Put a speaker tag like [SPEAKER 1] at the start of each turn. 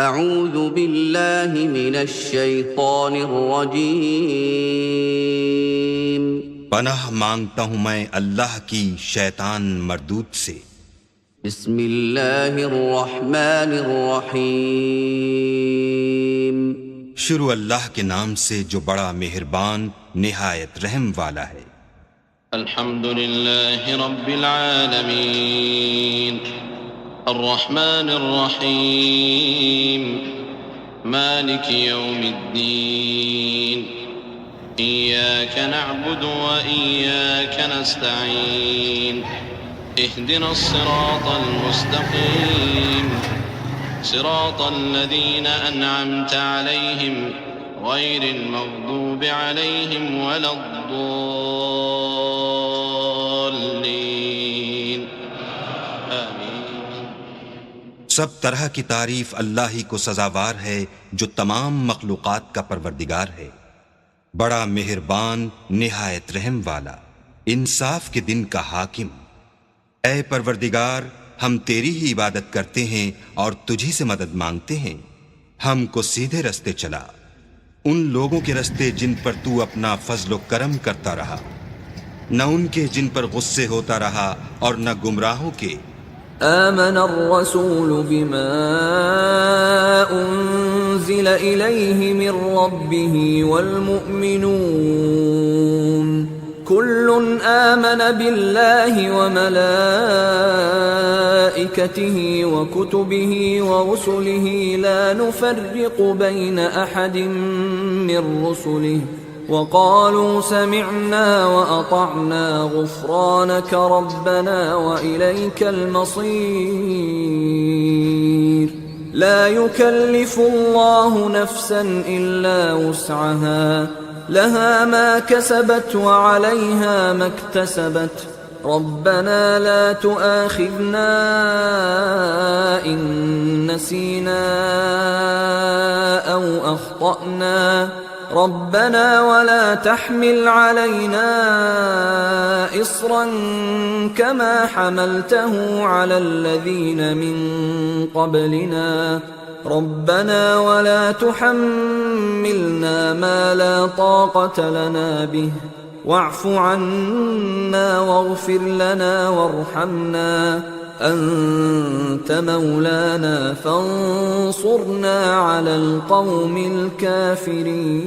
[SPEAKER 1] اعوذ باللہ من الشیطان الرجیم۔
[SPEAKER 2] پناہ مانگتا ہوں میں اللہ کی شیطان مردود سے۔
[SPEAKER 1] بسم اللہ الرحمن الرحیم۔
[SPEAKER 2] شروع اللہ کے نام سے جو بڑا مہربان نہایت رحم والا ہے۔
[SPEAKER 3] الحمد للہ رب العالمین الرحمن الرحیم مالک یوم الدین ایاک نعبد و ایاک نستعین اہدنا الصراط المستقیم صراط الذین انعمت علیہم غیر المغضوب علیہم ولا الضالین آمین۔
[SPEAKER 2] سب طرح کی تعریف اللہ ہی کو سزاوار ہے جو تمام مخلوقات کا پروردگار ہے، بڑا مہربان نہایت رحم والا، انصاف کے دن کا حاکم۔ اے پروردگار، ہم تیری ہی عبادت کرتے ہیں اور تجھی سے مدد مانگتے ہیں، ہم کو سیدھے رستے چلا، ان لوگوں کے رستے جن پر تو اپنا فضل و کرم کرتا رہا، نہ ان کے جن پر غصے ہوتا رہا اور نہ گمراہوں کے۔
[SPEAKER 4] آمن الرسول بما انزل الیہ من ربہ والمؤمنون كل آمن بالله وملائكته وكتبه ورسله لا نفرق بين أحد من رسله وقالوا سمعنا وأطعنا غفرانك ربنا وإليك المصير لا يكلف الله نفسا إلا وسعها لها ما كسبت وعليها ما اكتسبت ربنا لا تؤاخذنا إن نسينا أو أخطأنا ربنا ولا تحمل علينا إصرا كما حملته على الذين من قبلنا ربنا ولا تحملنا ما لا طاقة لنا به واعف عنا واغفر لنا وارحمنا أنت مولانا فانصرنا على القوم الكافرين۔